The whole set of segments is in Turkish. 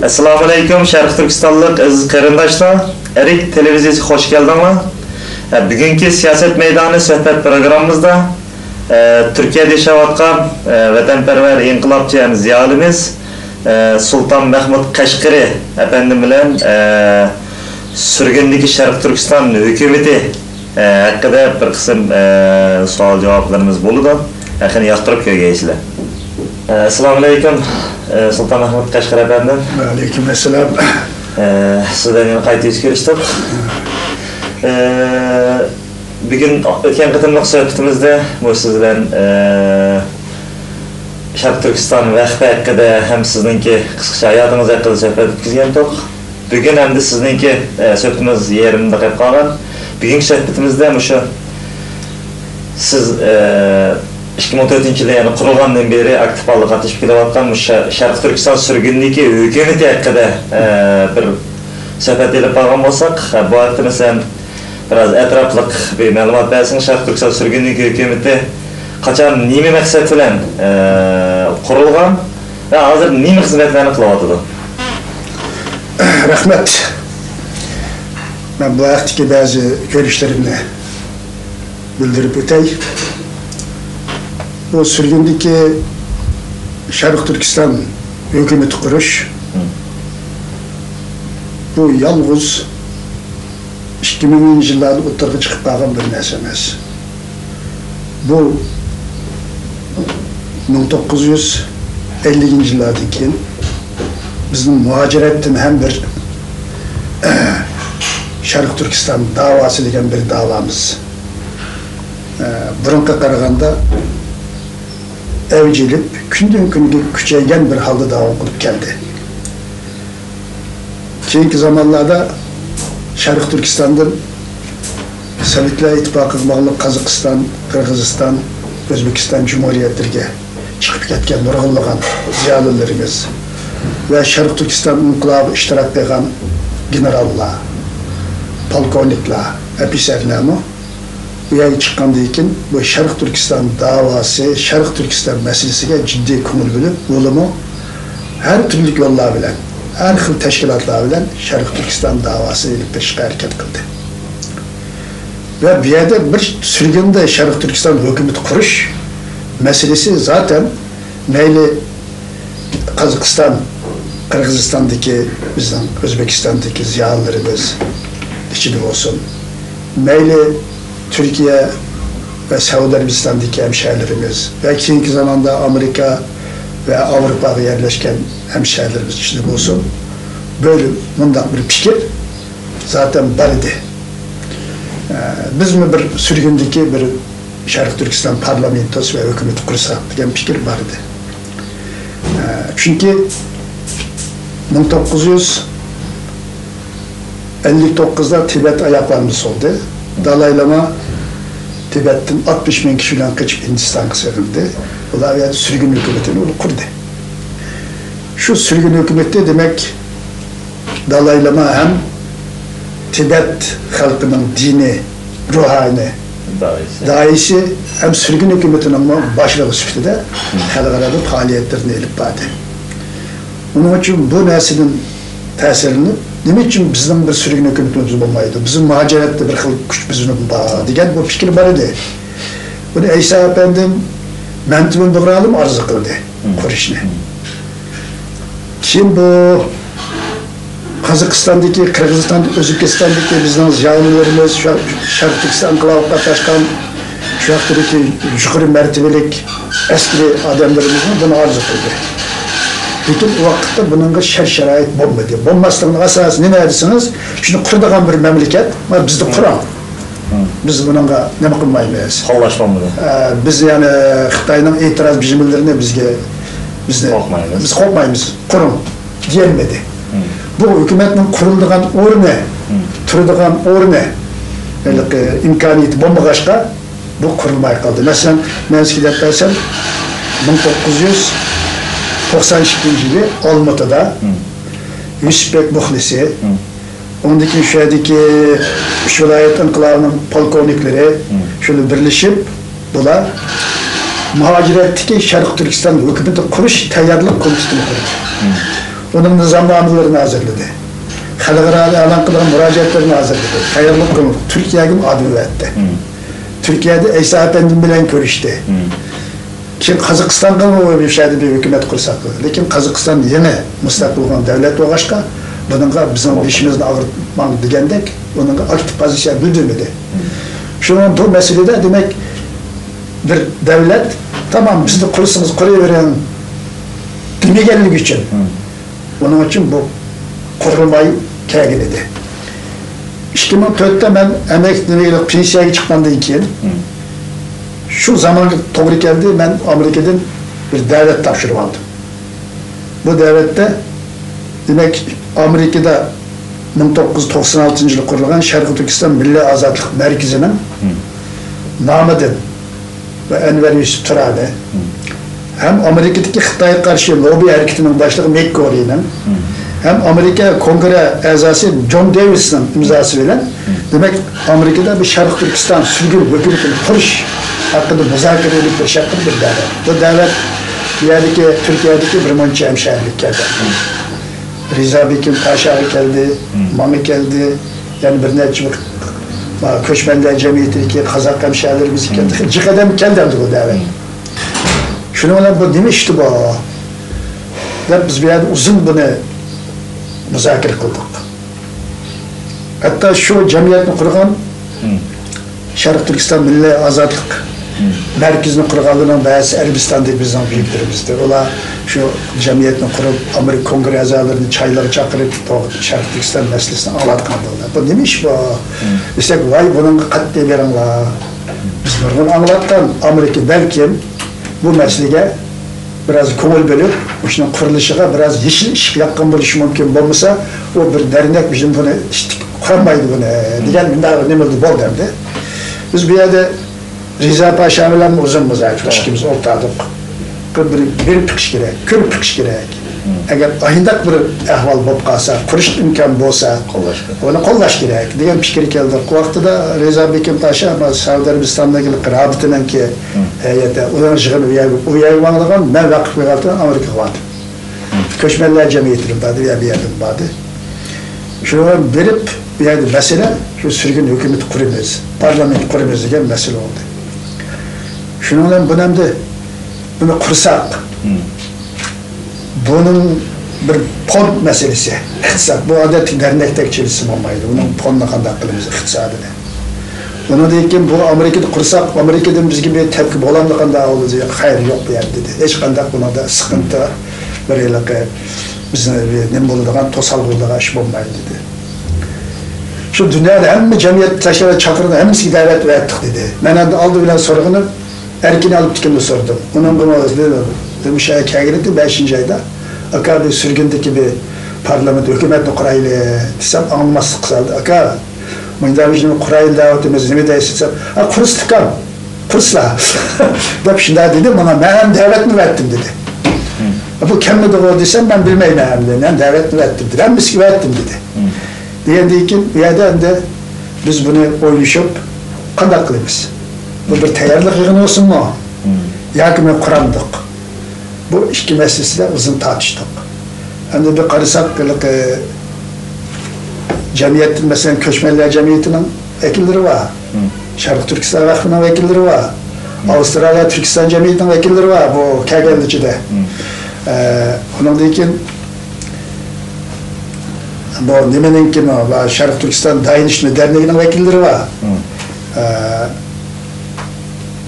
Assalamu alaykum Sharq Turkistonlik aziz qarindoshlar. Erik televiziyasi hoş geldinglar. Bugungi siyosat maydoni suhbat programmamizda Turkiyada yashayotgan vatanparvar inqilobchi ziyolimiz Sultan Mahmud Qashqari efendim bilan surgundagi Sharq Turkiston hukumati haqida bir qism savol javoblarimiz bo'ladi. Yaqin yoqtirib ko'rgaysizlar. Assalomu alaykum Sultan Mahmud Qashqari efendim. Aleyküm selam. Sizden yana qaytib ko'rishdik. Bugün o'tgan qatimliq suhbatimizda bu siz bilan Sharq Turkiston vaqti haqida ham sizningki qisqacha hayotingiz haqida suhbat o'tkazgandik. Bugün ham sizningki suhbatimiz yerimda qolib qolgan. Bugungi suhbatimizda shu siz 2014-yilda yani qurilgandan beri aktiv faoliyat qatnashib kelayotgan Sharq Turkiston surgundagi hukumati haqida bir suhbat elib olgan bo'lsak, bu haqda masalan biraz etrafliq bir ma'lumot bersangiz, Sharq Turkiston surgundagi hukumati qachon nima maqsad bilan qurilgan va hozir nima xizmatlarni qilyapti? Rahmet. Ben bu haftaki bazı görüşlerimle bildirip ötey. Bu sürgündeki Sharq Turkiston hükümeti kuruş, bu yalnız 2000 yıllarda o'ttirib chiqib qolgan bir narsa emas. Bu 1950 yillardan keyin bizning muhojiratdan ham bir Sharq Turkiston davosi degan bir davomuz. Burunga qaraganda evcilip günden günge küçeygen bir halde devam kılıp geldi. Keyinki zamanlarda Sharq Turkiston'dan Sovetlar İttifaqı bağlı Kazakistan, Kırgızistan, Özbekistan Cumhuriyetlerine çıkıp ketken nurg'unlagan ziyolilarimiz ve Sharq Turkiston inqilobı iştirak eden generallar, polkovniklar, ofitserlarni bu yay çıkkandan keyin bu Sharq Turkiston davası, Sharq Turkiston meselesiga ciddi ko'ngil bilib, o'limi her türlü yollar bilan, her xil tashkilotlar bilan Sharq Turkiston davası elib berishga harakat qildi. Ve bu yerda bir surgunda Sharq Turkiston hukumati qurish meselesi zaten mayli Qozog'iston, Qirg'izistondagi bizning O'zbekistondagi ziyolilarimiz ichida bo'lsin, mayli Türkiye ve Suudi Arabistan'daki hemşehrilerimiz ve keyinki zamanda Amerika ve Avrupa'ya yerleşken hemşehrilerimiz içinde olsun. Böyle bundan bir fikir zaten var idi. Biz mi bir sürgündeki bir Sharq Turkiston parlamentosu ve hükümeti kursak diyen fikir var idi. Çünkü 1959'da Tibet ayaklanmış oldu. Dalai Lama Tibet'ten 60 bin kişiden kaçıp Hindistan'a sığındı. Onlar yani sürgün hükümetini kurdu. Şu sürgün hükümeti demek Dalai Lama hem Tibet halkının dini, ruhani daisi hem sürgün hükümetinin başlığı süftü de halklarda faaliyetlerini elip vardı. Onun için bu neslin tesirini demek için bizden bir sürgün hükümetimiz olmaydı. Bizim muhacirette bir güç bizim var diyen bu fikir var idi. Bunu İsa Efendim mentibin doğralım arzu kıldı kuruşunu. Kim bu Kazakistan'daki, Kırgızistan'daki, Özbekistan'daki bizden ziyalilerimiz, Sharq Turkiston inqilobga qatnashgan şu vaqtdagi yuqori mertebelik eski adamlarımızın bunu arzu kıldı. Bütün o vakitte bunun şer-şerait bulmadı. Bulmasının asası ne dersiniz? Şunu kurduğun bir memleket, bizde Kur'an. Biz bununla ne kılmayız? Kollaşmamız. Biz yani Xitay'ın itiraz biçimlerini biz korkmayız. Kur'an diyemedi. Bu hükümetin kurulduğun ornu, turduğun ornu, imkaniyeti bombagaçka bu kurulmaya kaldı. Mesela ben eskiden dersem 1992 yılı Almatı'da Yusufbek Muhlisi, ondaki şuradaki üç vilayet inkılabının polkovnikleri şöyle birleşip bunlar muhaciretteki Sharq Turkiston hükümeti kuruş tayyorlik komitesini kurdu. Onun nizamnamelerini hazırladı. Halkara alan kılan müracaatlarını hazırladı. Hayırlı kıldı. Türkiye'nin adı verdi. Türkiye'de İsa Efendim bilen görüştü. Şimdi Kazakistan'da mı bir şeyde bir hükümet kursak? Lakin Kazakistan yine müstakil olan devlet olgaçka, bununla bizim işimizni ağırtman degendek, onunla aktif pozisyon bildirmedi. Şunun bu meselede demek bir devlet, tamam bizni kursanız kuruyveren demegenlik için. Onun için bu kurulmayı kegin edi. 2004'te ben emeklilik pensiyaya çıkmandan keyin şu zaman doğru geldi, ben Amerika'dan bir devlet tapşırıp aldım. Bu devlette demek Amerika'da 1996 yılı kurulan Şarkı Türkistan Milli Azadlık Merkezi'nin namıdır ve Enver Yusuf Turali hem Amerika'daki Xitay'a karşı lobi hareketinin başlığı McCauley'nin hem Amerika Kongre azası John Davis'in imzası verilen demek Amerika'da bir Şarkı Türkistan sürgün hükümetini kuruş hakkında müzakere edip bir şey bir devlet. Bu devlet Türkiye'deki bir monça hemşehrilik geldi. Rıza Bekim Paşa geldi, Mami geldi, yani bir neçe Köçmenler Cemiyeti'ndeki Kazak hemşehrilerimiz geldi. Cikadem kendimdi bu devlet. Şunu olan bu demişti bu. Biz bir yerde uzun bunu müzakere kıldık. Hatta şu cemiyetini kurgan Şarkı Türkistan Milli Azadlık Merkezini kurganlığının bazı Erbistan'daki bizden büyüklerimizdir. Ola şu cemiyetini kurup Amerika Kongre azalarını çayları çakırıp Şarkı Türkistan meselesini anlatkandılar. Bu demiş bu. İşte vay bunun katli veren la. Biz bunu anlatkan Amerika belki bu meseleye biraz köngül bölüp, şunun kuruluşuna biraz yeşil ışık yakın buluş mümkün olmasa, o bir dernek bizim bunu kuramaydı bunu. Diyen ne oldu bol derdi. Biz bir yerde Rıza Paşa'yla uzun müzakere ikimiz ortadık. Bir pıkış gerek, kür pıkış gerek. Eğer ayındak bir ahval bulup kalsa, kuruş imkan bulsa, onu kollaş gerek. Diyen fikir geldi. O vakti da Rıza Bekim Paşa, Saudi Arabistan'daki rabıtının ki heyete, onun şıkını uyarmanlıgan, ben vakıf ve altına Amerika vardı. Köçmenler Cemiyeti'nin vardı, bir yerden vardı. Şunu verip, bir yerde mesele, şu sürgün hükümeti kurumuz, parlamento kurumuz diye mesele oldu. Şununla bu nemde, bunu kursak, bunun bir fon meselesi, iktisat, bu adet dernek çelişim olmaydı, bunun fonla kandak kılımız iktisadını. Onu deyken bu Amerika'da kursak, Amerika'dan biz gibi tepki olamdıkında olacak, hayır yok bu yer dedi. Hiç kandak buna da sıkıntı, böyle bizim ne bulduğundan tosal bulduğundan iş olmaydı dedi. Şu dünyada hem cemiyet taşlara çakırdı, hem davet ettik dedi. Ben aldı bilen sorunu, erkini alıp dikimde sordum. Onun bunu demiş aya kâgirdi 5. ayda. Aka bir sürgündeki bir parlamento hükümetini kuraylı desem anılmaz kısaldı. Aka Mıydavicinin kuraylı davetimiz ne deysem, kurs tıkan, kursla. Dep şimdi dedim ona ben devlet mi verdim dedi. Bu kendi doğru desem ben bilmeyim ben devlet mi verdim dedi. Ben miski verdim dedi. Diyen deyken bir yerden de biz bunu oynayışıp kandak kılıyız. Bu bir teyarlık yığını olsun mu? Yakını kurandık. Bu iki meselesi de uzun tartıştık. Hem de bir karısak cemiyetin mesela Köçmenler Cemiyeti'nin vekilleri var. Şarkı Türkistan Vakfı'nın vekilleri var. Avustralya Türkistan Cemiyeti'nin vekilleri var bu KGL'de. Onun deyken bu Nemen'inkin o, Şarkı Türkistan Dayanışma Derneği'nin vekilleri var.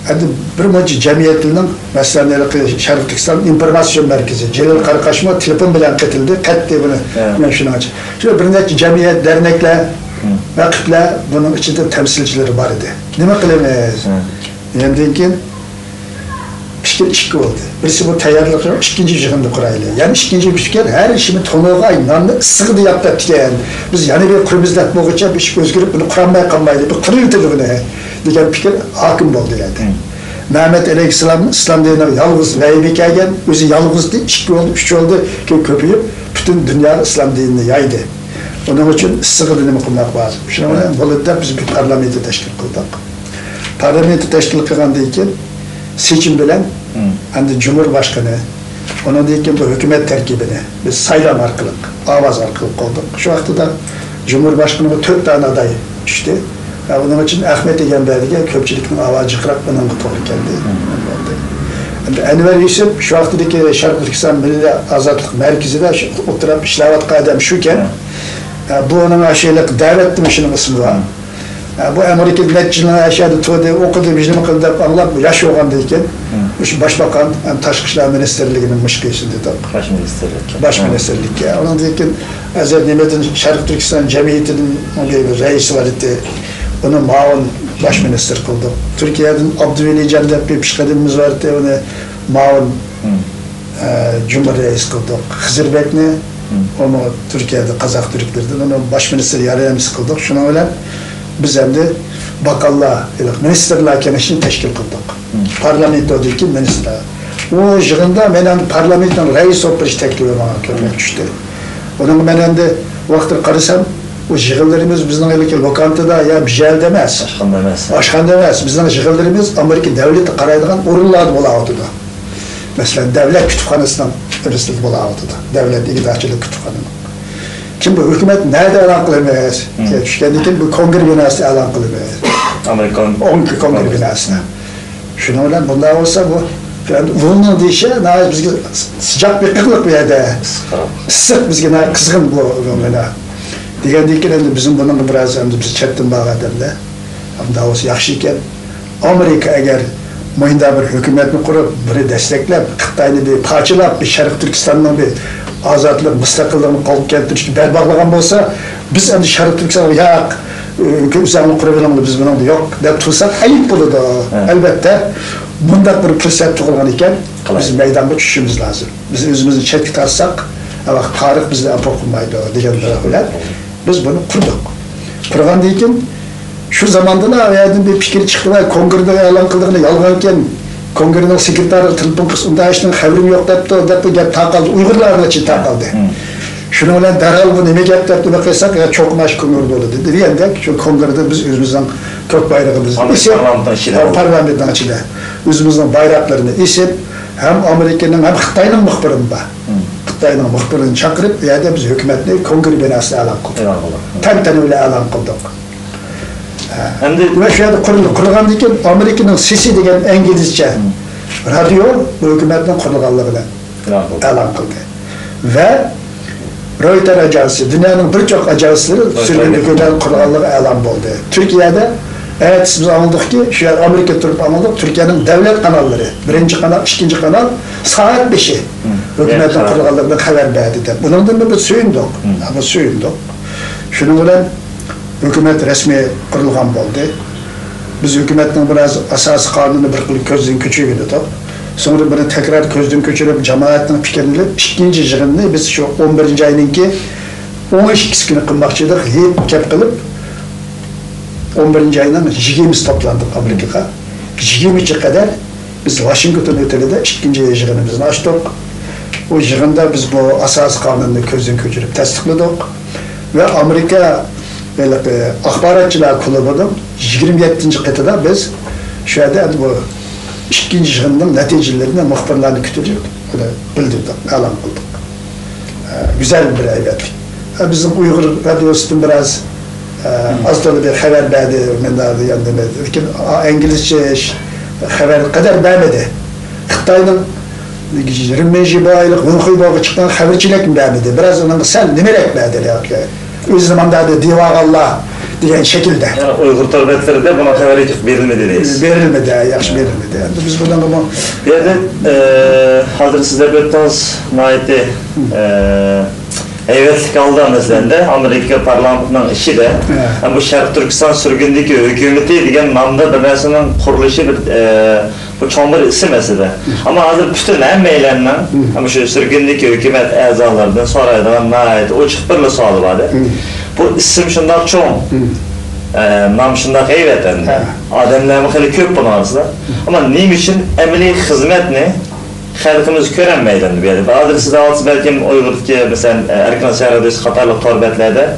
Hadi bir monca cemiyetinin mesela Şarkı Türkistan İnformasyon Merkezi, Celal Karakaşma telefon bilen ketildi, ketti bunu. Ben şunu açayım. Şimdi bir neçe cemiyet, dernekler, vakıflar bunun içinde temsilcileri var idi. Ne kılamayız? Yani deyken iki oldu. Birisi bu teyarlık yok, ikinci cihanda kuraylı. Yani ikinci fikir her işimi tonuğa inandı, sıkıdı yaptı diyen. Biz yani bir kurumuzda bu geçen bir şey özgürlük bunu kuramaya kalmaydı. Bu kuruldu bunu. Diyen fikir hakim oldu yani. Mehmet Aleyhisselam İslam dinine yalnız veybi gelgen, özü yalnız değil, iki oldu, üç oldu ki köpüyüp bütün dünya İslam dinini yaydı. Onun için sıkı dinimi kurmak lazım. Şimdi Bolu'da biz bir parlamento teşkil kıldık. Parlamento teşkil kılgandayken seçim bilen, hani Cumhurbaşkanı, Onun deyken bu hükümet terkibini biz saylan arkalık, avaz arkalık olduk. Şu vaxtıda Cumhurbaşkanı'nın 4 tane aday düştü. Onun için Ahmet Egenberdi'ye köpçülükün avazı kırak bunun doğru geldi. Enver Yusuf şu vaxtıdaki Şarkı Türkistan Milli Azadlık Merkezi'de oturup işlevat kadem şuken bu onun aşağılık davetli mişinin ismi var. Bu Amerika'da netçiliğine yaşadı, okudu, bizim kıldı, anlap, yaş oğandayken Başbakan, Taşkı İşler Ministerliği'nin müşkiyesinde de. Başministerlik. Onun deyken Azer Nimet'in Şarkı Türkistan Cemiyeti'nin reisi var idi. Onu maun başminister kıldı. Türkiye'den Abdüveli Cendep bir pişkadımız vardı, onu maun Cumhur reis kıldık. Hızır Bekni, onu Türkiye'de Kazak Türklerden, onu başminister yarayamız kıldık. Şuna öyle biz hem de bakallığa, ministerliğe kenişini teşkil kıldık. Parlamentodaki minister. O yığında menen parlamenton reis oturuş teklifi bana körmek düştü. Onun menen de vaxtır karısam, o yığınlarımız bizden öyle lokantada ya bir jel demez. Aşkan demez. Bizden yığınlarımız Amerika devleti karaydıgan orunlardı bola altıda. Mesela devlet kütüphanesinden ırıslık bola altıda. Devlet ikidaççılık kütüphanesi. Kim bu hükümet nerede elan kılmayız? Kendiki bu kongre binası elan kılmayız. Amerikan kongre binasına. Şuna olan bunlar olsa bu bunun dişe bizge sıcak bir kıklık bir yerde. Sık bizge kızgın bu böyle. Degендeki endi bizim bunun biraz endi biz chetdan bağadanda. Ama olsa yaxşı iken Amerika eğer moyunda bir hükümetini kurup bunu desteklep, Xitayni bir parçalap, bir Şarkı Türkistan'ın bir azadlık, müstakillığını kalıp keltirishni berbaklagan bolsa, biz endi Şarkı Türkistan'a ya hükümetini kurabilen biz bunun yok deb tursak ayıp bo'ladi. Elbette bunday bir fursat tug'ilgan ekan, biz maydonga tushishimiz lazım. Biz o'zimizni chetga tarsak, tarix bizni apo qilmaydi degan bilan biz bunu kurduk. Kurgandan keyin şu zamanda bir fikir çıktı ve kongrede elan kıldığını yalgan eken kongrenin sekreteri telefon kısmında işten haberim yok depti gap takaldı. Uygurlarına için takaldı. Şunu olan derhal bu neme gap depti bakırsak ya çok maş kömür dolu dedi. Diyendek şu kongrede biz özümüzden kök bayrağımızı parlamentten içinde özümüzden bayraklarını isip hem Amerika'nın hem Xitay'ın muhbirinde Xitay'ın muhbirini çakırıp ya da biz hükümetine kongre binasına elan kıldık. Tenten öyle elan kıldık. Ve şöyle kurulgan diken Amerika'nın sesi degen İngilizce radyo bu hükümetten kurulganlığıyla elan kıldı. Ve Reuters ajansı, dünyanın birçok ajansları sürgün hükümetten kurulganlığı elan oldu. Türkiye'de evet biz anladık ki şu an Amerika turup anladık Türkiye'nin devlet kanalları, birinci kanal, ikinci kanal saat 5'i hükümetten kurulganlığından haber verdi. Bundan biz suyunduk. Ama suyunduk. Şunu bilen hükümet resmi kurulgan oldu. Biz hükümetin biraz asas kanunu bir kılık közden köçürdük. Sonra bunu tekrar közden köçürüp cemaatin fikrini ikinci yığını biz şu 11. ayınki 12 günü kılmakçıydık. Hep kep kılıp 11. ayından 20 toplandık Amerika'ya. 20'ye kadar biz Washington ötelede ikinci yığınımızı açtık. O yığında biz bu asas kanunu közden köçürüp tasdikladık. Ve Amerika böyle akbaratçılar kulübü'nün 27. kıtada biz şu anda bu ikinci yığının neticelerini muhbirlerini kütürdük. Bildirdik, elan kıldık. Güzel bir eyletlik. Bizim Uygur radyosunun biraz az da bir haber verdi. Lakin İngilizce haber kadar vermedi. Xitay'ın 20 aylık Uygur bağı çıkan haberçilik mi vermedi? Biraz onun sen nemerek verdi? O zamanda da Divagallah diyen şekilde. Yani Uygur torbetleri de buna haber hiç verilmedi deyiz. Verilmedi, yaxşı verilmedi. Yani biz buradan ama... Bir yerde hazır sizler belirttiniz, naiti eyvetlik aldı mesela Amerika parlamentinin işi de bu Şarkı Türkistan sürgündeki hükümeti diyen namda devletinin kuruluşu bir bu çoğun bir isim mesela. Ama hazır bütün emmeylerle ama şu sürgündeki hükümet ezalarından sonra da nait o çıkıp birle sualı vardı. Bu isim şundan çoğun. Nam şundan eyvetten ademlerin hali köp bunun arasında. Ama neyim için emeli hizmet ne? Halkımız görenmeyden bir yerde. Bazı size altı belki Uygur'daki mesela Erkan Şehir'de Katarlı torbetlerde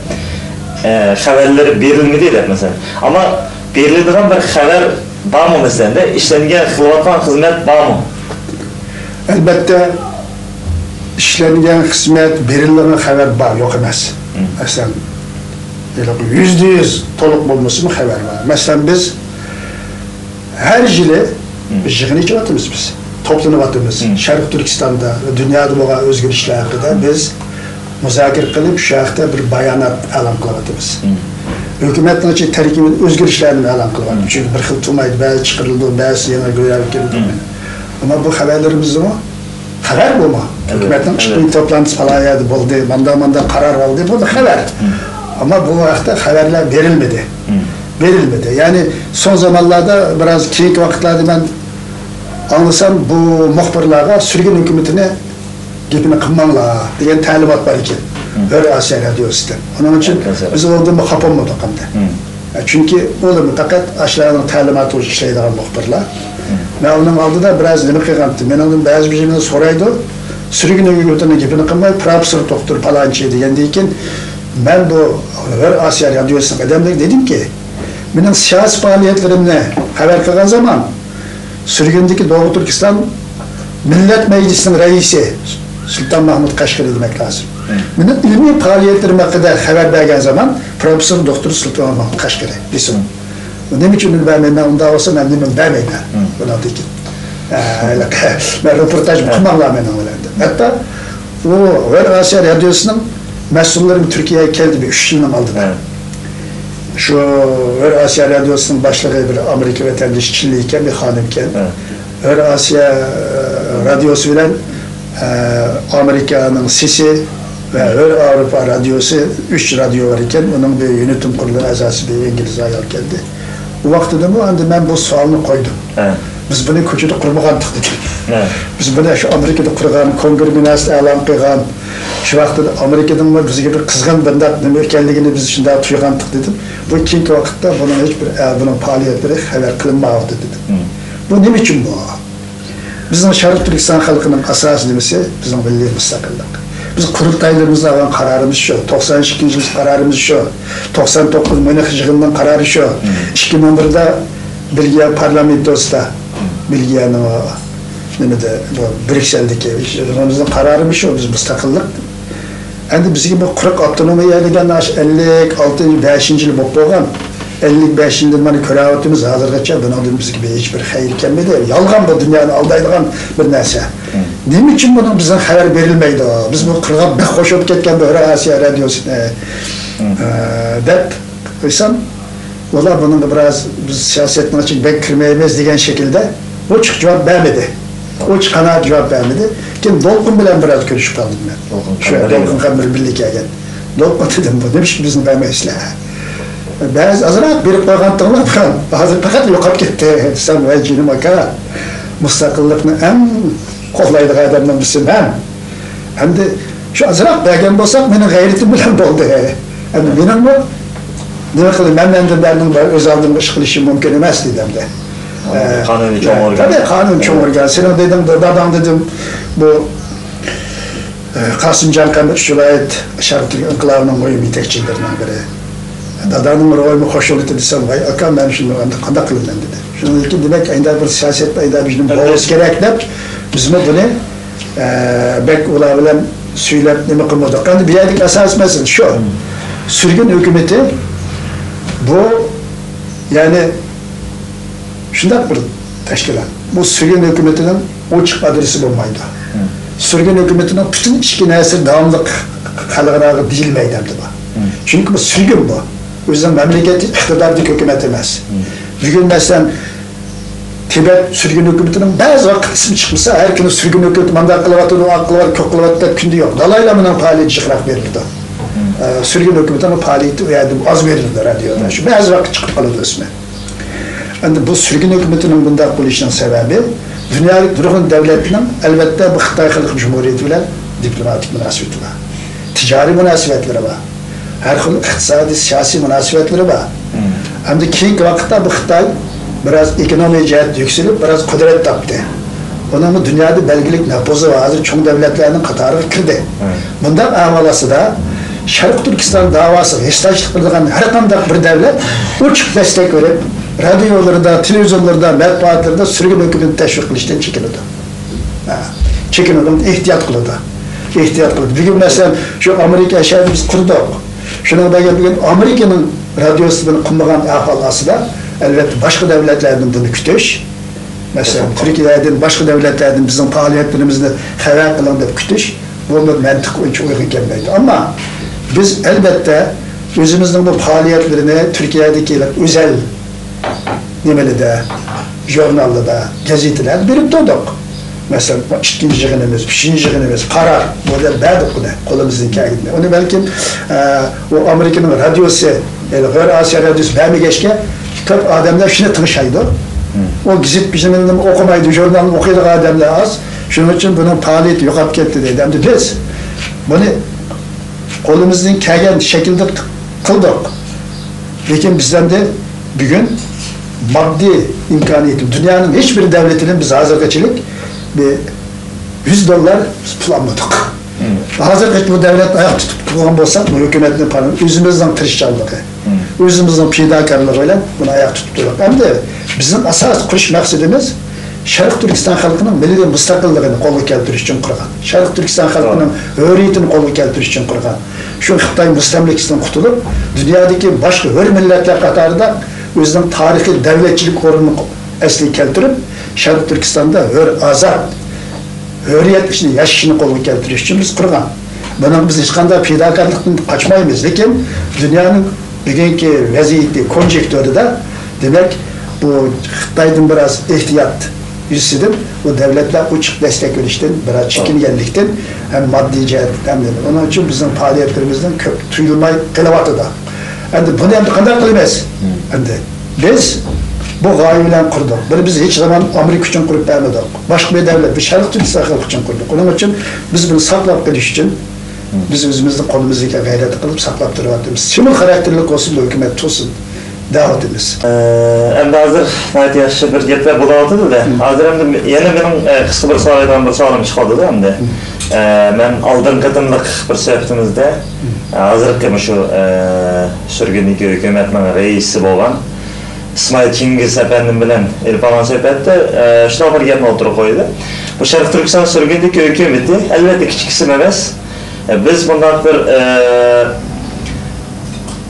haberleri verilmedi de mesela. Ama verildiğinden bir haber var mı mesela de işlengen hılvatlan hizmet var mı? Elbette işlengen hizmet, berildiğine haber var, yok emas. Mesela %100 toluk bulması mı haber var. Mesela biz her yılı yığın içi batımız biz. Toplanıp batımız. Şarkı Türkistan'da, dünyada boğa özgürlükler hakkında biz müzakere kılıp şu hakta bir bayanat elan kılabatımız. Hükümetin için terkimin özgürlüklerini elan kılabatımız. Çünkü bir xil tutmaydı, bazı çıkarıldı, bazı yana görev geldi. Ama bu haberlerimiz mi? Haber bu mu? Hükümetin çıktığı toplantısı falan yaptı, buldu, manda karar aldı, bu da haber. Ama bu vakta haberler verilmedi. Verilmedi. Yani son zamanlarda biraz keyik vakitlerde ben anlasam bu muhbirlarga sürgün hükümetine gepini kılmanla diyen talimat var iken. Öyle Asya Radyosu'dan. Onun için biz olduğumu kapamadık hem de. Çünkü oğlum fakat aşağıdan talimatı işleydiğin muhbirler. Ben onun aldıda biraz ne kıyamdı. Ben onun bazı bir şeyini soraydı. Sürgün hükümetine gepini kılmayı profesör doktor falan şey diyendiyken ben bu Asya Radyosu'na kademde dedim ki benim siyasi faaliyetlerimle haber kılan zaman sürgündeki Doğu Türkistan Millet Meclisi'nin reisi Sultan Mahmut Kaşgari demek lazım. Benim ilmi faaliyetlerime kadar haber verdiği zaman Profesör Doktor Sultan Mahmut Kaşgari isim. Ne için ben onda olsa ben vermeyeyim. Buna dedim. Ben röportaj kılmamla ben öğrendim. Hatta o Asya Radyosu'nun mesullerim Türkiye'ye geldi bir 3 yılını aldılar. Şu Asya Radyosu'nun başlığı bir Amerika vatandaşı Çinliyken bir hanımken Asya Radyosu ile Amerika'nın sesi ve Avrupa Radyosu 3 radyo var iken onun bir yönetim kurulu azası bir İngiliz ayar geldi. O vakti de ben bu sualını koydum. Biz bunu köşede kurmagandık dedim. Biz bunu şu Amerika'da kurgan, kongre binası elan kıygan, şu vakti Amerika'dan var bize bir kızgın bandat neme ekenligini biz için daha tuygandık dedim. Bu ikinci vakitte bunun hiçbir bunun faaliyetleri haber kılınmadı dedim. Bu ne için bu? Bizim Şarkı Türkistan halkının asas demesi bizim milli müstakillik. Biz kurultaylarımızda alan kararımız şu, 92. yıl kararımız şu, 99 Münih yığınının kararı şu, 2011'de Belgiya parlamentosunda, Belgiya'nın Brüksel'deki yığınımızın kararı şu, biz müstakillik. Endi bizga bu quruq avtonomiyaligdan 56-5 yil bo'lib qo'ygan. 55 yildan mana ko'ryapmiz hozirgacha bundan bizga hech bir xayr kelmadi. Yolg'on bu dunyoni aldaydigan bir narsa. Nima uchun bundan bizga xabar berilmaydi? Biz bu qirg'ab qo'shib ketgan bu Asya Radyosini deb qo'ysam, ular bunun biraz biz siyasetning ichiga bek kirmaymiz degan shaklda ochiq javob bermadi. Ochiq qanot javob bermadi. Kim Dolqun bilan biraz görüşüp kaldım ben. Dolqun Kamil birlikte geldi. Dolqun dedim bu demiş ki bizim vermeyiz. Ben azırak bir koygantıqlar falan. Hazır fakat yoqab ketdi. Sen ve cinim aka müstakillikni en qo'llaydigan adamdan birisi ben. Hem de şu azırak bergen bolsak mening g'ayratim bilan bo'ldi. Endi mening bu nima qildim? Mendan berning o'z aldimga ish qilishim mumkin emas dedim de. Kanuni çoğun organ. Tabii kanun çoğun organ. Senin dedim, dadam dedim bu Kasım Can Kamil Şulayet Şarkı İnkılabı'nın oyun yetekçilerinden biri. Dadanın oyumu hoş oldu desem, vay akam ben şunu kanda kılın dedi. Şunun ilkin demek ayında bir siyasette ayında bir bizim boğaz gerekler. Bizim bunu bek olabilen söyleyip ne kılmadık. Yani bir yerlik esas mesele şu. Sürgün hükümeti bu yani şundan bir teşkilat. Bu sürgün hükümetinin uçuk adresi bulmaydı. Sürgün hükümetinin bütün içki nesir devamlık kalığına değilmeydi bu. Çünkü bu sürgün bu. O yüzden memleket iktidardaki hükümet emez. Bugün mesela Tibet sürgün hükümetinin bazı vakit ismi çıkmışsa her gün sürgün hükümeti mandat kılavatı, o aklı var, kök kılavatı kündü yok. Dalayla bunun faaliyeti çıkarak verildi. Sürgün hükümetinin faaliyeti az verildi radyoda. Şu bazı vakit çıkıp kalırdı ismi. Yani bu sürgün hükümetinin bunda buluşunun sebebi dünyalık durgun devletinin elbette bu Xitay Halk Cumhuriyeti ile diplomatik münasebeti var. Ticari münasebetleri var. Her türlü iktisadi, siyasi münasebetleri var. Hem de keyinki vakitte bu Xitay biraz ekonomi cihet yükselip biraz kudret taptı. Onun dünyada belgilik nüfuzu var. Hazır çoğun devletlerinin katarı kirdi. Bundan avalası da Şarkı Türkistan davası hestajlık kıldıgan her kandak bir devlet uçuk destek verip radyolarda, televizyonlarda, matbuatlarda sürgün hükümetini teşvik kılıştan çekildi. Çekildi, ihtiyat kıldı. ehtiyat qildi. Bugun masalan shu Amerika shahrida biz qurdik. Shuningdek bugun Amerikaning radiosi bilan qilmagan ahvol ostida albatta boshqa davlatlardan buni kutish, masalan Turkiyadan boshqa davlatlardan bizning faoliyatlarimizni xabar qiling deb kutish bu bir mantiq uchun uygun kelmaydi. Ammo biz albatta o'zimizning bu faoliyatlarini Turkiyadagi o'zal nimalarda, jurnallarda, gazetalarda berib turdik. Mesela ikinci yığınımız, üçüncü yığınımız, karar, model verdik buna, kolumuzun kağıdına. Onu belki o Amerika'nın radyosu, yani Asya radyosu verme geçke, tabi adamlar şuna tanışaydı. O gizit bizim okumaydı, jurnalını okuyorduk adamlar az. Şunun için bunun faaliyeti yok gitti dedi. Hem de biz bunu kolumuzun kağıdına şekilde kıldık. Lakin bizden de bugün maddi imkaniyeti, dünyanın hiçbir devletinin biz hazırlıkçılık $100 tutulamadık. Hazır bu devlet ayak tutup tutulan olsa, bu hükümetin paranı, özümüzden tırışçalığı, özümüzden pidakarlığıyla bunu ayak tutup hem de bizim asas kuruş maksadımız Şarkı Türkistan halkının milli müstakillığını kolu keltiriş için kurgan. Şarkı Türkistan halkının hürriyetini kolu keltiriş için kurgan. Şu Xitay müstemlekesinden kurtulup dünyadaki başka hür milletler katarında özünün tarihi devletçilik orunu esli keltirip Şarkı Türkistan'da azat, hürriyet içinde yaşışını kolu keltiriş için biz kurgan. Bunun biz hiç kanda fidakarlıktan kaçmayız. Lakin dünyanın bugünkü vaziyeti, konjektörü de demek bu Xitay'dan biraz ihtiyat yüzsüdüm. Bu devletler uçuk destek verişten, biraz çekingenlikten hem maddi cihetten hem de. Onun için bizim faaliyetlerimizden tuyulmayı kılavatı da. Hem de bunu hem de kadar kılmaz. Hem de biz bu gayeyle kurduk. Bunu biz hiç zaman Amerika için kurup vermedik. Başka bir devlet, bir Şarkı Türkistan halkı için kurduk. Onun için biz bunu saklap kılış için biz özümüzün kolumuzdaki gayret kılıp saklap durvatımız. Şimdi karakterlik olsun bu hükümet tutsun. Davetimiz. Endi hazır nayt yaxshi bir gaplar bo'layotdi da. Hozir endi yana mening qisqa bir savoldan bir savolim chiqadi da endi. Men oldin qatimliq bir suhbatimizda hozirgi shu surgunlik hukumatning raisi bo'lgan İsmail Chingiz efendim bilan Elpalan suhbatda shunaqa bir gapni o'tirib qo'ydi. Bu Sharq Turkiston surgunlik hukumati albatta kichik qism emas. Biz bundan bir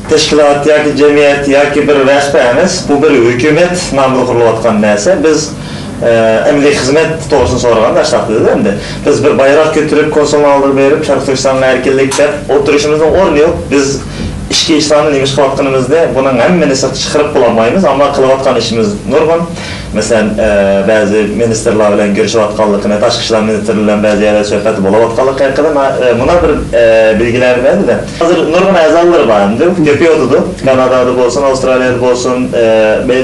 teşkilat yoki cemiyet yoki bir rahbar emas, bu bir hukumat nomida qurilayotgan narsa. Biz amaliy xizmat to'g'risini so'raganda shunaqa dedi endi. Biz bir bayroq ko'tarib, konsullarni berib, Sharq Turkistonga erkinlik deb o'tirishimizning o'rni yo'q. Biz ishga ishlarni nima qilayotganimizda buning hammani chiqarib qo'yolmaymiz, ammo qilayotgan ishimiz nurg'un. Masalan, ba'zi ministerlar bilan ko'rishayotganligini, tashqi ishlar ministri bilan ba'zi yerda suhbat bo'layotganligi haqida buna bir bilgilar berdi. Hozir nurg'un a'zolar bor endi, ko'payadi. Kanadada bo'lsin, Avstraliyada bo'lsin,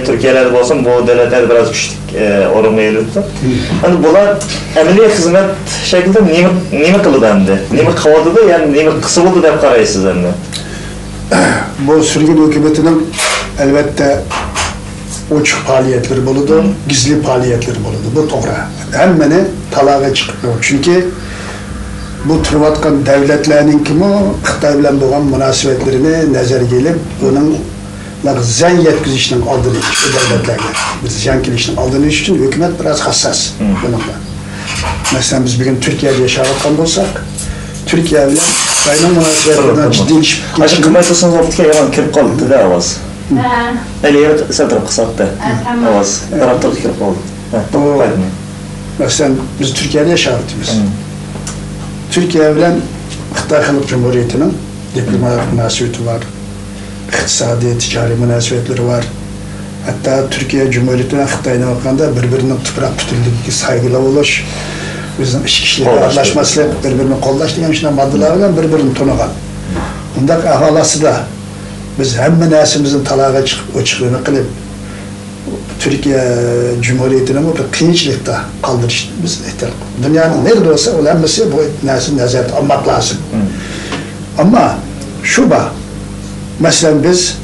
Turkiyada bo'lsin, bu davlatlar biroz kuchli o'ringa elibdi. Endi bular amaliy xizmat shaklida nima qiladi endi? Nima qilyapti, ya'ni nima qilsa bo'ldi deb qaraysiz endi? Bu sürgün hükümetinin elbette uçuk faaliyetleri buludu, gizli faaliyetleri buludu. Bu doğru. Hemen talağa çıkıyor. Çünkü bu turvatkan devletlerinin kimi Xitay bilen boğan münasebetlerini nazar gelip onun zan yetkizişinin aldığını için devletlerle. Biz zan kilişinin aldığını için hükümet biraz hassas bununla. Mesela biz bugün Türkiye'de yaşarken olsak, Türkiye ile Xitayning münasebetlerden ciddileşip Aşkı kılmayırsanız optika yaman kirip kaldı da avaz. Eliyet sen taraf kısalttı. Avaz. Taraftarlık kirip kaldı. Mesela biz Türkiye'de yaşardık biz. Türkiye ile Xitay Halk Cumhuriyeti'nin diplomatik münasebeti var. İktisadi, ticari münasebetleri var. Hatta Türkiye Cumhuriyeti'ne Xitay'ına bakanda birbirinin toprak bütünlüğü saygılı oluş. Bizim iş kişileri anlaşmasıyla birbirini kollaş diyen şuna maddelerle birbirini tonagan. Bundan ahalası da biz hem münasebetimizin talağa çıkıp açıklığını kılıp Türkiye Cumhuriyeti'ne bu bir kıyınçlıkta kaldırış biz ihtiyaç. Dünyanın nerede olsa o hemmesi bu nazaret almak lazım. Ama şu var. Mesela biz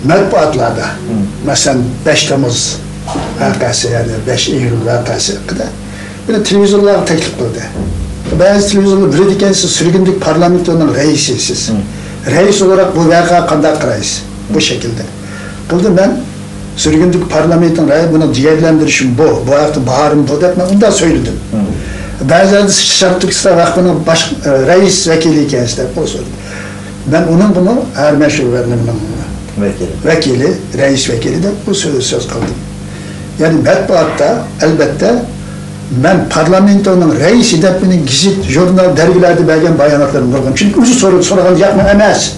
matbuatlarda mesela 5 Temmuz vakası yani 5 Eylül vakası kadar böyle televizyonlara teklif kıldı. Bazı televizyonlar bir dikensiz sürgünlük parlamentonun reisisiz. Reis olarak bu vaka kandak reis. Bu şekilde. Kıldım ben sürgünlük parlamenton reis bunu değerlendirişim bu. Bu hafta baharım bu dedim. Ondan söyledim. Bəzən Şərq Türkistan vakfının reis vekili kendisi o söyledi. Ben onun bunu Ermeşhur vekili, reis vekili de bu söz kıldım. Yani matbuatta elbette ben parlamentonun reisi de benim gizit, jurnal, dergilerde belgen bayanatlarını bırakım. Çünkü özü sorulan yapma emez.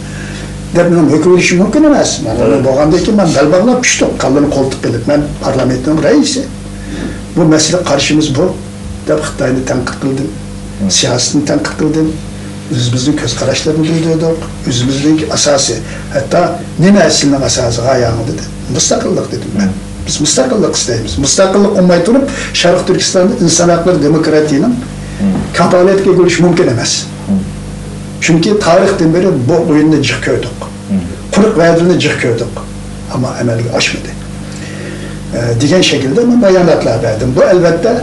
Demin hüküm işi mümkün emez. Ben o bağımdaki ben bel bağla piştim. Kallını koltuk bilip ben parlamentonun reisi. Bu mesele karşımız bu. Xitayını tenkit kıldım, siyasetini tenkit kıldım, özümüzün göz kararlarını duyduk, özümüzün asası, hatta ne meselinin asası ayağını dedi, müstakillik dedim ben. Biz müstakillik isteyimiz. Müstakillik olmayı durup, Şarkı Türkistan'da insan hakları demokratinin kapaletke görüş mümkün emez. Çünkü tarihten beri bu oyunu cıkıyorduk. Kuruk vaadini cıkıyorduk. Ama emelgi aşmadı. Diyen şekilde ben bayanatlar verdim. Bu elbette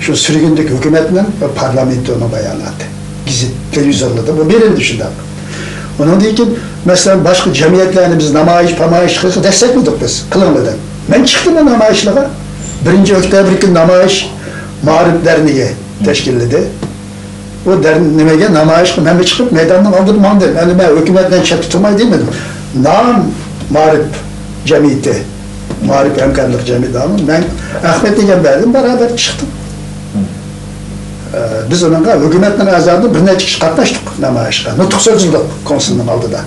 şu sürgündeki hükümetinin ve parlamentonun bayanatı. Gizli televizyonda bu birin dışında. Onun için mesela başka cemiyetlerini biz namayiş, destekledik biz, kılınmadan. Ben çıktım o namayişlere. 1. Oktyabr namayiş Mağrib Derneği teşkil edildi. O derneğe namayiş, ben çıkıp meydandan aldırdım dedim. Yani ben hükümetten çek tutmayı demedim. Nam Mağrib Cemiyeti, Mağrib Hemkarlık Cemiyeti ben Ahmet Egen verdim, beraber çıktım. Biz onunla hükümetten azaldı bir neçe kişi katlaştık namayişe. Nutuk sözlülük konsulunun aldı da.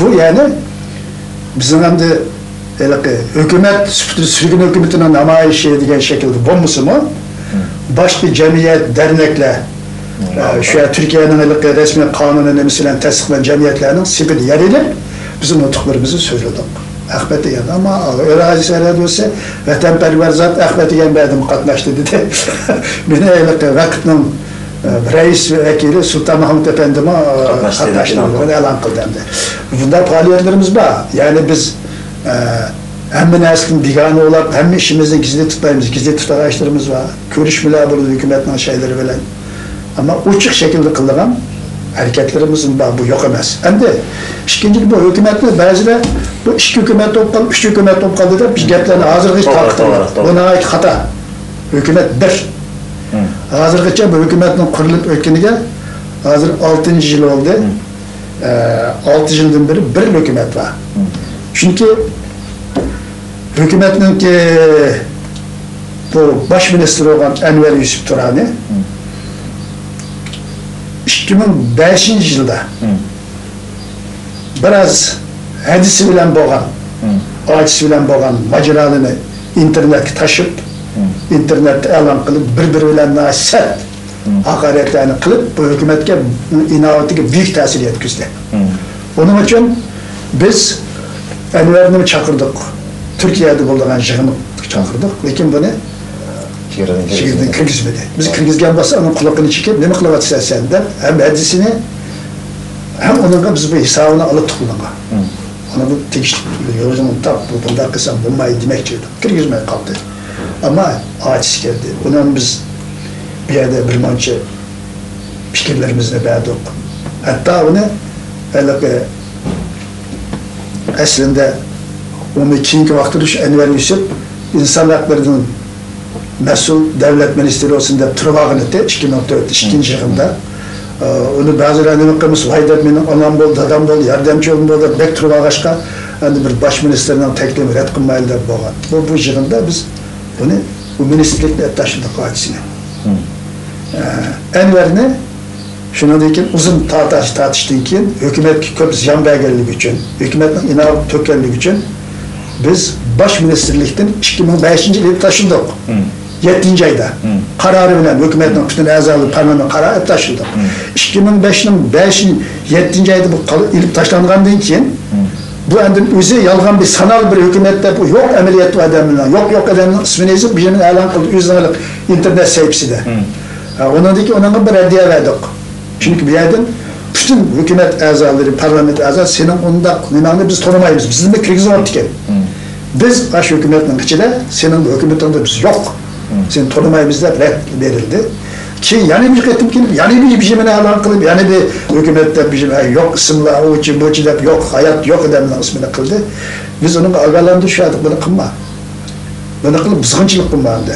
Bu yani bizim hem de hükümet, sürgün hükümetinin namayişi diyen şekilde bombusu mu? Başka cemiyet, dernekle şu Türkiye'nin resmi kanununu mesela tesliklenen cemiyetlerinin sipili yeriyle bizim nutuklarımızı söyledik. Ahmet Egen ama öyle hadis ediyorsa vatanperver zat Ahmet Egen verdim katlaştı dedi. Beni vakitinin reis vekili Sultan Mahmut Efendi'me katlaştı. Bunu elan kıldı hem de. Bunda faaliyetlerimiz var. Yani biz hem neslin diganı olarak hem işimizi gizli tutmayımız, gizli tutaraçlarımız var. Görüşmeler burada hükümetin şeyleri falan. Ama uçuk şekilde kılınan hareketlerimizin bu yok emez. Hem de ikinci bu hükümetle bazıları bu iki hükümet toplanıp, üç hükümet toplandı da biz geplerini hazırgıç taktılar. Buna ait hata. Hükümet bir. Hazırgıçça bu hükümetin kurulup ötkeniga hazır 6. yıl oldu. 6 yıldan beri bir hükümet var. Çünkü hükümetin ki bu baş ministri olan Enver Yusuf Turani 2005 yılda biraz hadisi bilen boğan, acisi bilen boğan maceralarını internete taşıp, internette elan kılıp, birbiriyle sert hakaretlerini kılıp, bu hükümetke inavetine büyük tesir etkizdi. Onun için biz Enver'ini çakırdık. Türkiye'de bulunan jığını çakırdık. Lakin bunu Şehirden Kırgızmedi. Biz Kırgızgan basa onun kulakını çekip ne mi kılavat sen de hem hadisini hem onunla biz bu hesabını alıp tukulunga. Ona bu tekişlik yoruzunun tap bunda kısam bulmayı demek çeydi. Kırgızmaya kalktı. Ama aciz geldi. Onun biz bir yerde bir mançı fikirlerimizle beğendik. Hatta onu aslında onu ikinci vaktı Enver Yusuf insan haklarının mesul devlet ministeri olsun da tırvağını etti 2004 ikinci yılında. Onu bazıları anlamakımız Haydar'ın anam bol, dadam bol, yardımcı olun bol, bek tırvağaşka bir baş ministerinin teklimi red kılmayla boğan. Bu yılında biz bunu bu ministerlikle taşıdık hadisine. Enver'ini şuna deyin uzun tartıştığı için hükümet köp ziyan belgelik için, hükümetin inav tökellik için biz baş ministerlikten 2005. yılda taşındık. 7. ayda kararı bilen hükümetin bütün azalı parlament kararı taşındı. 2005'in 7. ayda bu ilip taşlandığı için bu endin özü yalgan bir sanal bir hükümette bu yok ameliyat adamından yok adamın ismini yazıp birinin elan kıldı üzerine internet sayfası da. Ona bir reddiye verdik. Çünkü bir yerden bütün hükümet azaları, parlament azaları senin onda nişanını biz tanımayız. Bizim de kriz var diken. Biz baş hükümetin içinde senin hükümetinde biz yok. Senin tanımayımızda red verildi. Ki yani bir ettim ki yani bir şeyine elan kılıp yani bir hükümette bir şey yok isimle o için bu için yok hayat yok adamın ismini kıldı. Biz onun agalandı şu adık bunu kılma. Bunu kılıp sıkınçılık kılmadı.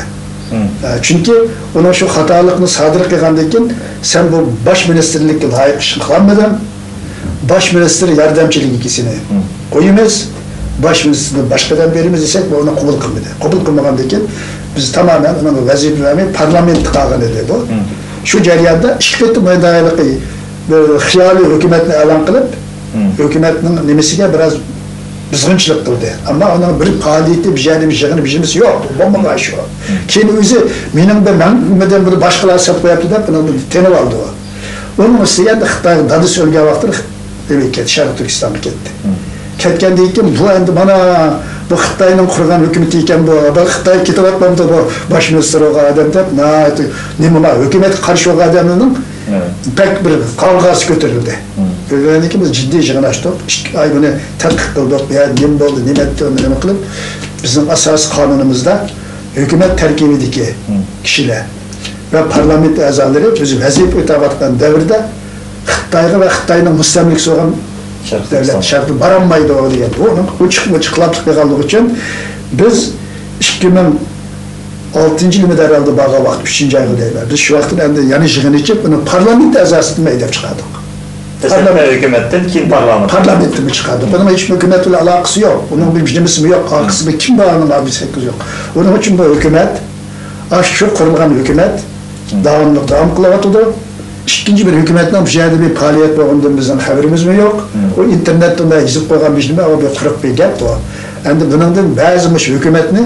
Çünkü onun şu hatalıkını sadır kılgandan keyin sen bu baş ministerlikке layık iş kılmadın. Baş minister yardımcılık ikisini koyumuz. Baş ministerini başkadan verimiz desek bu onu kabul kılmadı. Kabul kılmagandan keyin biz tamamen onun vazifelerini parlament kılgan edi bu. Şu jarayonda işketi maydayalıqı böyle hiyali hükümetini elan kılıp hükümetinin nimesiga biraz buzg'unchilik qildi. Ammo onun bir faoliyati, bijimiz yok. Bomba şu. Keyin o'zi mening bir bir boshqalar sap qo'yapti deb buni tenib oldi o. Onun ustiga Xitoy dadisi o'lgan vaqtda demak ketdi, Sharq Turkistonga ketdi. Ketgandan keyin bu endi mana bu Xitoyning qurgan hukumati ekan bu. Xitoy ketyapti bu bosh minister bo'lgan odam deb, nima hukumatga qarshi bo'lgan odamning pek bir kavgası götürüldü. Öyle ki biz ciddi yığınlaştık. 2 ay bunu tadqiq qildik. Ya nima bo'ldi, nima etdi, nima qilib bizim asas qonunimizda hükümet terkibideki kişiler ve parlament a'zolari o'zi vazifa o'tayotgan davrda Xitoyga va Xitoyning mustamlikasi bo'lgan davlat sharti baranmaydi degan. Buni chiqlab chiqqanligi uchun biz 2006 yılda herhalde bağa vakti 3. ayda deyler. Biz şu vaktin endi yani yığın içip bunu parlament a'zosini edip çıkardık. Parlament hükümetten kim parlament? Parlamentini çıkardık. Bunun hiç hükümetle alakası yok. Onun bir bilgisi yok. Akısı kim bağlanır abi yok. Onun için bu hükümet şu kurulgan hükümet devam kılavatıdır. İkinci bir hükümetten bir şeyde bir faaliyet bağımında bizim haberimiz mi yok? O internetten de gizip koygan bir şey mi? O bir kırık bir gap o. Yani bunun da bazı hükümetini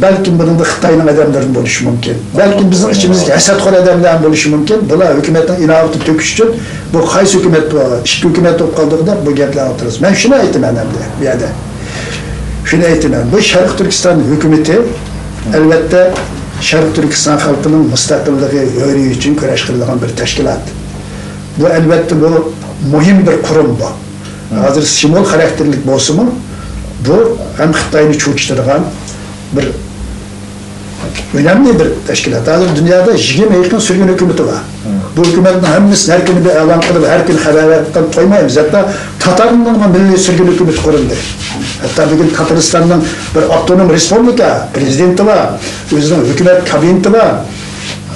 belki bunun da Xitoyning adamları bo'lishi mumkin. Belki bizim içimizde hasadxor adamlar bo'lishi mumkin. Bular hükümetten inovatni to'kish uchun bu qaysi hükümet bu? İki hükümet bo'lib qoldiqda bu gaplarni o'tiramiz. Men shuni aytaman endi bu yerda. Shuni aytaman. Bu Sharq Turkiston hukumati albatta Sharq Turkiston xalqining mustaqilligi yo'ri uchun kurash qiladigan bir tashkilot. Bu albatta bu muhim bir kurum bu. Hozir simol xarakterlik bo'lsa-mu, bu ham Xitoyni cho'chtirgan bir önemli bir teşkilat. Hazır dünyada 20'ye yakın sürgün hükümeti var. Bu hükümetin hepsini her gün bir elan kılıp, her gün haberlerden koymayız. Hatta Tatar'ın milli sürgün hükümeti kuruldu. Hatta bugün Tataristan'ın bir otonom respublika prezidenti var, özünün hükümet kabineti var.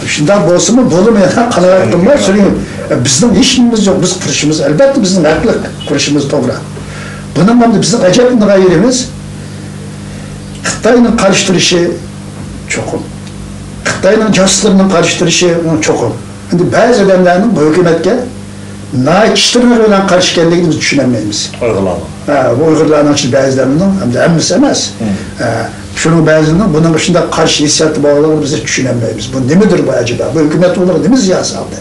Şundan bolsa mı, bulunmayan kanaatım var, sürgün. Bizim işimiz yok, biz kuruşumuz, elbette bizim haklık kuruşumuz doğru. Bunun bizim acayip gayretimiz, Xitoyning qarıştırışı çokum. Xitoyning jaslarının qarıştırışı çokum. Endi bazı adamlarning bu hükümetke naçtırma bilan qarşı kelligini biz düşünemeyiz. Uyg'urlar. Bu Uyg'urlarning içinde bazılarının hem de hammasi emas. Şunun bazılarının bunun dışında qarşı hissiyatı bağlarını biz düşünemeyiz. Bu nedir bu acaba? Bu hükümet olarak ne biz yasaldı?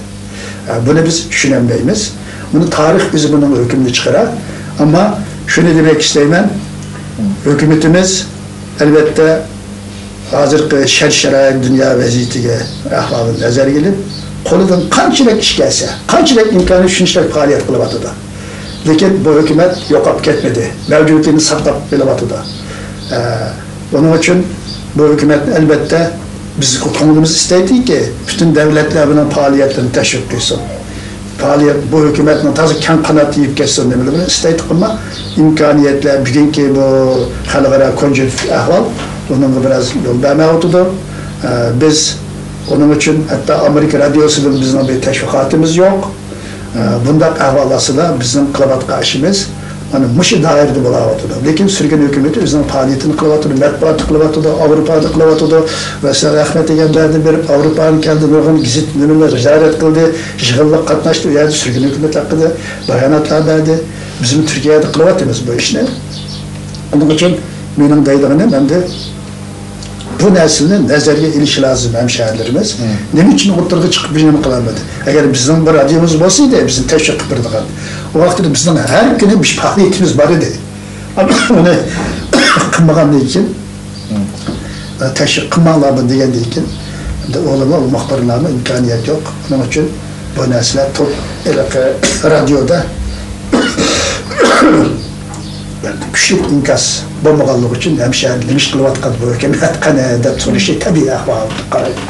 Bunu biz düşünemeyiz. Bunu tarih bizi bunun hükmünü çıkarar. Ama şunu demek isteyeyim, hükümetimiz elbette hazırki şer-şerait dünya vaziyetiga ahvalini nazar gelip qo'lidan qanchalik ish kelsa, qanchalik imkoni shunchalik faoliyat qilyapti. Lekin bu hükümet yo'qolib ketmadi. Mavjudiyatini saqlab kelyapti. Bunun için bu hükümet elbette biz ko'nglimiz istaydiki bütün devletler bunun faaliyetlerini teşvik qilsin. Faaliyet bu hükümetin tazı kan kanat yiyip geçsin demeli. İsteydik ama imkaniyetler, bugünkü bu xalqaro konjonkt ahval onun biraz yol vermeyotdu. Biz onun için hatta Amerika Radyosu'nun bizim bir teşvikatımız yok. Bunda ahvalasıyla bizim kılavatqa işimiz hani mışı dairde bulavotdu. Lekin sürgün hükümeti bizim faaliyetini kılavatdı, matbuatı kılavatdı, Avrupa'da kılavatdı ve rahmet egenlerden berip Avrupa'nın kendi nurgun gizit nümünler ziyaret kıldı, yığınlık katlaştı, yani sürgün hükümet hakkında bayanatlar verdi. Bizim Türkiye'de kılavatımız bu işini. Onun için benim dayıdığını ben de bu neslinin nazarga ilishi lazım hemşehrilerimiz. Ne için o'tirg'i chiqib bir nima qilolmadi. Agar bizning bir radyomuz bo'lsaydi, bizni tashviq qilib turadigan. O vaqtda bizning har kuni bir faoliyatimiz bor edi. Uni qilmagandan keyin tashviq qilmanglar degandan keyin o'g'limlar, muxbirlarning imkoniyati yo'q. Onun için bu narsalar radyoda küçük inkas bo'lmaganligi uchun hemşehrilik qilayotgan bu hükümet qanday deb so'rashi tabiiy ahvol qaraydi.